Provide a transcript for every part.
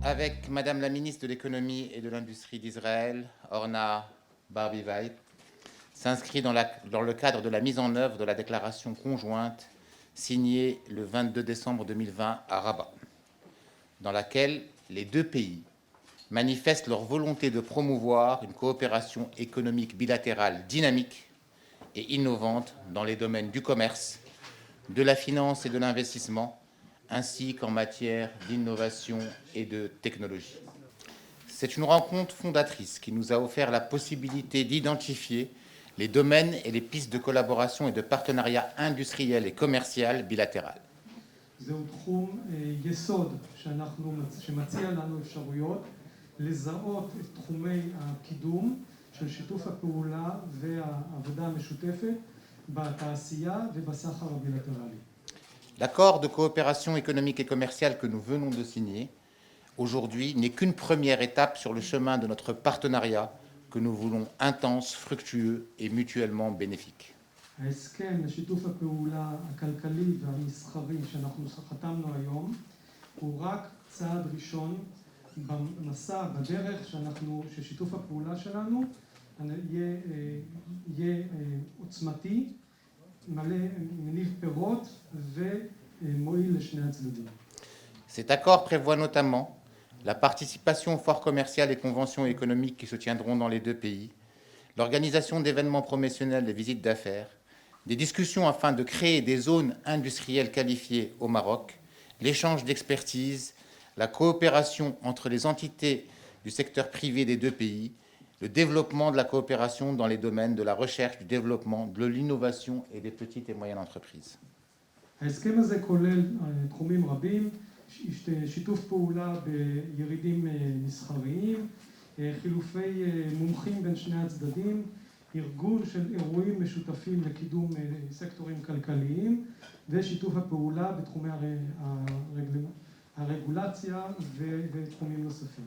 avec Madame la ministre de l'Économie et de l'Industrie d'Israël, Orna Barbivai, s'inscrit dans le cadre de la mise en œuvre de la déclaration conjointe signée le 22 décembre 2020 à Rabat, dans laquelle les deux pays manifestent leur volonté de promouvoir une coopération économique bilatérale dynamique et innovante dans les domaines du commerce, de la finance et de l'investissement, ainsi qu'en matière d'innovation et de technologie. C'est une rencontre fondatrice qui nous a offert la possibilité d'identifier les domaines et les pistes de collaboration et de partenariat industriel et commercial bilatéral. זהו תחום יסוד שמציע לנו אפשרויות לזהות את תחומי הקידום של שיתוף הפעולה והעבודה המשותפת בתעשייה ובסחר הבילטרלי. L'accord de coopération économique et commerciale que nous venons de signer aujourd'hui n'est qu'une première étape sur le chemin de notre partenariat que nous voulons intense, fructueux et mutuellement bénéfique. ההסכם לשיתוף הפעולה הכלכלי והמסחרי שאנחנו חתמנו היום הוא רק צעד ראשון במסע, בדרך ששיתוף הפעולה שלנו יהיה עוצמתי, מלא מניב פירות ומועיל לשני הצדדים. Cet accord prévoit notamment la participation aux foires commerciales et conventions économiques qui se tiendront dans les deux pays, l'organisation d'événements promotionnels et visites d'affaires, des discussions afin de créer des zones industrielles qualifiées au Maroc, l'échange d'expertise, la coopération entre les entités du secteur privé des deux pays, le développement de la coopération dans les domaines de la recherche, du développement, de l'innovation et des petites et moyennes entreprises. ההסכם הזה כולל תחומים רבים, שיתוף פעולה בירידים מסחריים, חילופי מומחים בין שני הצדדים, ארגון של אירועים משותפים לקידום סקטורים כלכליים ושיתוף הפעולה בתחומי הרגולציה ותחומים נוספים.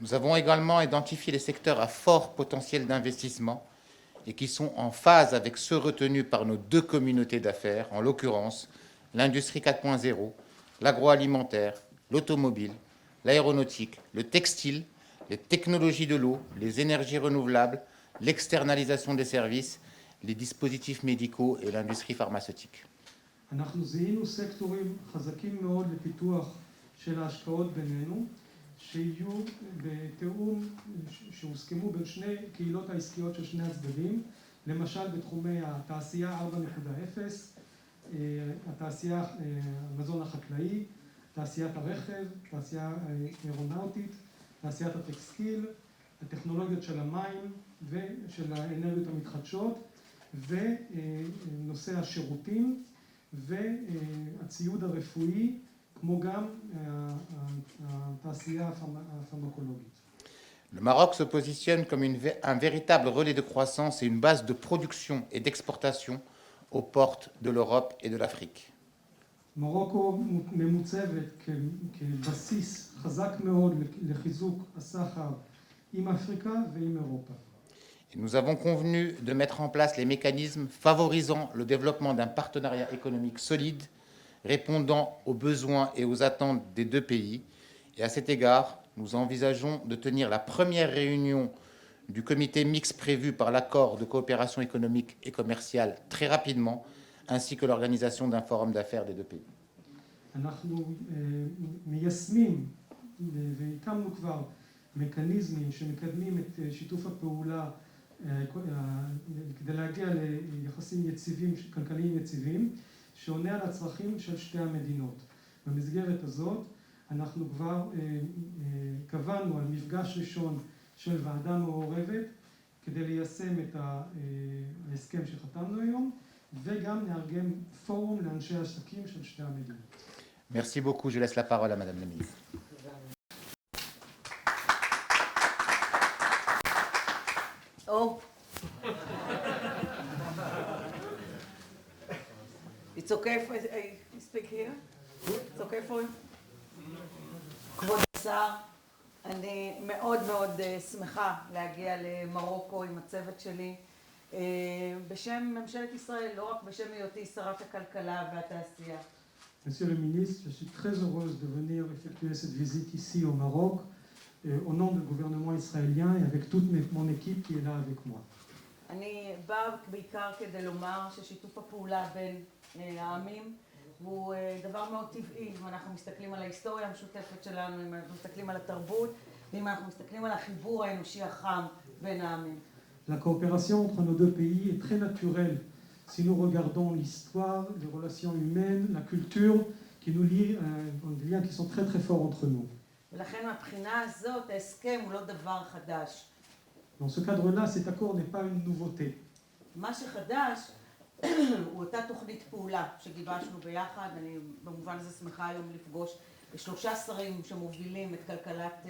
Nous avons également identifié les secteurs à fort potentiel d'investissement et qui sont en phase avec ceux retenus par nos deux communautés d'affaires, en l'occurrence l'industrie 4.0, l'agroalimentaire, l'automobile, l'aéronautique, le textile, les technologies de l'eau, les énergies renouvelables, l'externalisation des services, les dispositifs médicaux et l'industrie pharmaceutique. אנחנו זיהינו סקטורים חזקים מאוד לפיתוח של ההשקעות בינינו, שיהיו בתיאום, שהוסכמו בין שני קהילות העסקיות של שני הצדדים, למשל בתחומי התעשייה 4.0, התעשייה, המזון החקלאי, תעשיית הרכב, תעשייה אירונאוטית, תעשיית הטקסטיל, הטכנולוגיות של המים ושל האנרגיות המתחדשות, ונושא השירותים והציוד הרפואי, כמו גם התעשייה הפרמקולוגית. Le Maroc se positionne comme un véritable relais de croissance et une base de production et d'exportation aux portes de l'Europe et de l'Afrique. מרוקו ממוצבת כבסיס חזק מאוד לחיזוק הסחר עם אפריקה ועם אירופה. Nous avons convenu de mettre en place les mécanismes favorisant le développement d'un partenariat économique solide, répondant aux besoins et aux attentes des deux pays. Et à cet égard, nous envisageons de tenir la première réunion du comité mixte prévu par l'accord de coopération économique et commerciale très rapidement, ainsi que l'organisation d'un forum d'affaires des deux pays. אנחנו מיישמים והקמנו כבר מקניזמים שמקדמים את שיתוף הפעולה כדי להגיע ליחסים יציבים, כלכליים יציבים, שעונה על הצרכים של שתי המדינות. במסגרת הזאת אנחנו כבר קבענו על מפגש ראשון של ועדה מעורבת כדי ליישם את ההסכם שחתמנו היום, וגם נארגן פורום לאנשי העסקים של שתי המדינות. Merci beaucoup. Je laisse la parole à Madame la ministre. Oh. It's okay if I speak here? It's okay for you? כבוד השר, אני מאוד מאוד שמחה להגיע למרוקו עם הצוות שלי בשם ממשלת ישראל, לא רק בשם היותי שרת הכלכלה והתעשייה. Monsieur le ministre, je suis très heureuse de venir effectuer cette visite ici au Maroc, au nom du gouvernement israélien et avec toute mon équipe qui est là avec moi. אני באה בעיקר כדי לומר ששיתוף הפעולה בין העמים הוא דבר מאוד טבעי, אם אנחנו מסתכלים על ההיסטוריה המשותפת שלנו, אם אנחנו מסתכלים על התרבות, ואם אנחנו מסתכלים על החיבור האנושי החם בין העמים. La coopération entre nos deux pays est très naturelle si nous regardons l'histoire, les relations humaines, la culture qui nous lient, des liens qui sont très très forts entre nous. ולכן מהבחינה הזאת ההסכם הוא לא דבר חדש. Dans ce cadre-là, cet accord n'est pas une nouveauté. מה שחדש הוא אותה תוכנית פעולה שגיבשנו ביחד. אני במובן הזה שמחה היום לפגוש 3 שרים שמובילים את כלכלת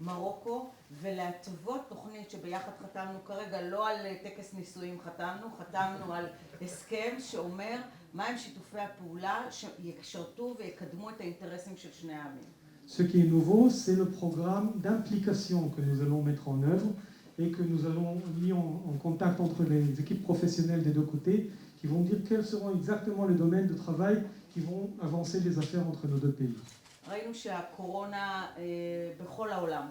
מרוקו ולהטוות תוכנית שביחד חתמנו כרגע, לא על טקס נישואים חתמנו על הסכם שאומר מהם שיתופי הפעולה שישרתו ויקדמו את האינטרסים של שני העמים. Ce qui est nouveau, c'est le programme d'implication que nous allons mettre en œuvre et que nous allons mis en contact entre les équipes professionnelles des deux côtés qui vont dire quels seront exactement les domaines de travail qui vont avancer les affaires entre nos deux pays. ראינו שהקורונה בכל העולם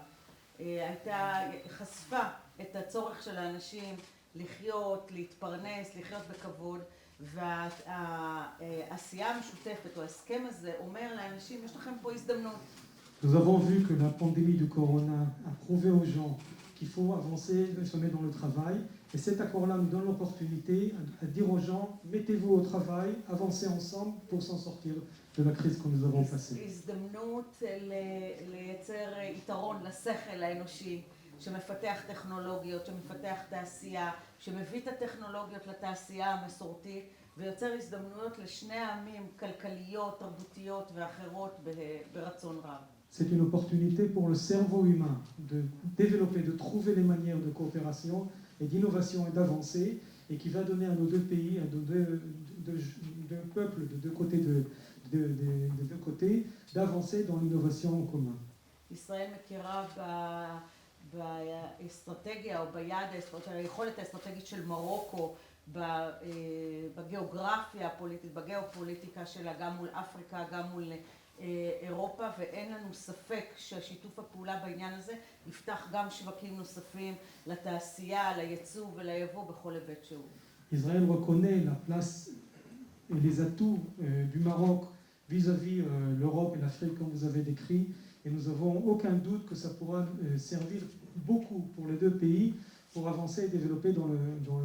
חשפה את הצורך של האנשים לחיות, להתפרנס, לחיות בכבוד, והעשייה המשותפת או ההסכם הזה אומר לאנשים, יש לכם פה הזדמנות. Nous avons vu que la pandémie du corona a prouvé aux gens qu'il faut avancer, se mettre dans le travail. Et cet accord-là nous donne l'opportunité à dire aux gens, mettez-vous au travail, avancez ensemble pour s'en sortir de la crise que nous avons passée. הזדמנות לייצר יתרון לשכל האנושי, שמפתח טכנולוגיות, שמפתח תעשייה, שמביא את הטכנולוגיות לתעשייה המסורתית, ויוצר הזדמנויות לשני העמים כלכליות, תרבותיות ואחרות ברצון רב. C'est une opportunité pour le cerveau humain de développer, de trouver les manières de coopération et d'innovation et d'avancer, et qui va donner à nos deux pays, à nos deux peuples, de deux côtés, d'avancer dans l'innovation en commun. ישראל מכירה באסטרטגיה או היכולת האסטרטגית של מרוקו, בגיאוגרפיה הפוליטית, בגיאופוליטיקה שלה, גם מול אפריקה, גם מול אירופה, ואין לנו ספק שהשיתוף הפעולה בעניין הזה יפתח גם שווקים נוספים לתעשייה, לייצוא וליבוא בכל היבט שהוא. Israël reconnaît la place et les atouts du Maroc vis-à-vis l'Europe et l'Afrique comme vous avez décrit, et nous n'avons aucun doute que ça pourra servir beaucoup pour les deux pays pour avancer et développer dans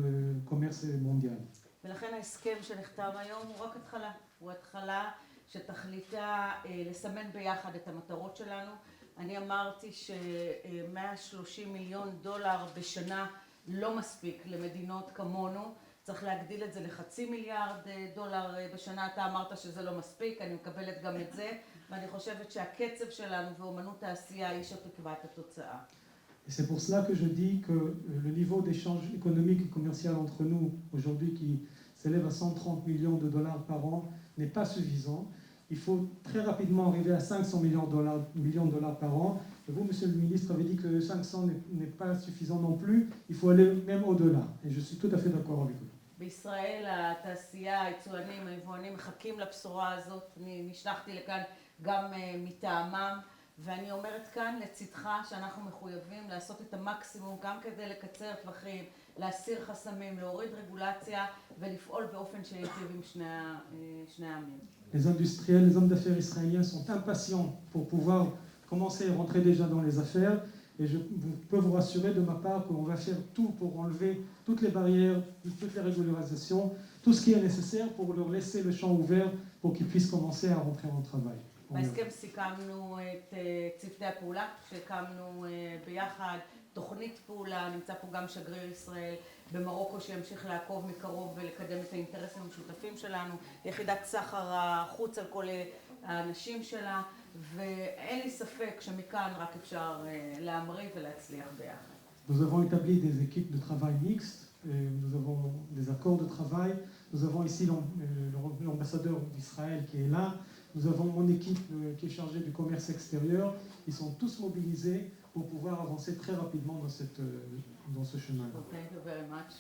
le commerce mondial. ולכן ההסכם שנחתם היום הוא רק התחלה, הוא התחלה שתכליתה לסמן ביחד את המטרות שלנו. אני אמרתי ש$130 מיליון בשנה לא מספיק למדינות כמונו, צריך להגדיל את זה ל$0.5 מיליארד בשנה. אתה אמרת שזה לא מספיק, אני מקבלת גם את זה, ואני חושבת שהקצב שלנו ואומנות העשייה היא שתקבע את התוצאה. Et c'est pour cela que je dis que le niveau d'échange économique et commercial entre nous aujourd'hui qui s'élève à $130 millions par an n'est pas suffisant. Il faut très rapidement arriver à $500 millions par an. Et vous, Monsieur le Ministre, avez dit que 500 n'est pas suffisant non plus. Il faut aller même au-delà. Et je suis tout à fait d'accord avec vous. בישראל התעשייה, היצואנים, היבואנים מחכים לבשורה הזאת. אני נשלחתי לכאן גם מטעמם, ואני אומרת כאן לצדך שאנחנו מחויבים לעשות את המקסימום גם כדי לקצר טווחים, להסיר חסמים, להוריד רגולציה ולפעול באופן שייטיב עם שני העמים. Les industriels, les hommes d'affaires israéliens sont impatients pour pouvoir commencer à rentrer déjà dans les affaires. Et je peux vous rassurer de ma part qu'on va faire tout pour enlever toutes les barrières, toutes les régularisations, tout ce qui est nécessaire pour leur laisser le champ ouvert pour qu'ils puissent commencer à rentrer en travail. בהסכם סיכמנו את צוותי הפעולה שהקמנו ביחד, תוכנית פעולה, נמצא פה גם שגריר ישראל במרוקו שימשיך לעקוב מקרוב ולקדם את האינטרסים המשותפים שלנו, יחידת סחר החוץ על כל האנשים שלה, ואין לי ספק שמכאן רק אפשר להמריא ולהצליח ביחד. Nous avons établi des équipes de travail mixtes, nous avons des accords de travail, nous avons ici l'ambassadeur d'Israël qui est là, nous avons mon équipe qui est chargée du commerce extérieur, ils sont tous mobilisés pour pouvoir avancer très rapidement dans ce chemin. Thank you very much.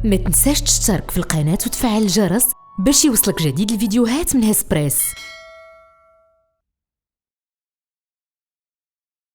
ما تنساش تشترك في القناة وتفعل الجرس باش يوصلك جديد الفيديوهات من هسبريس.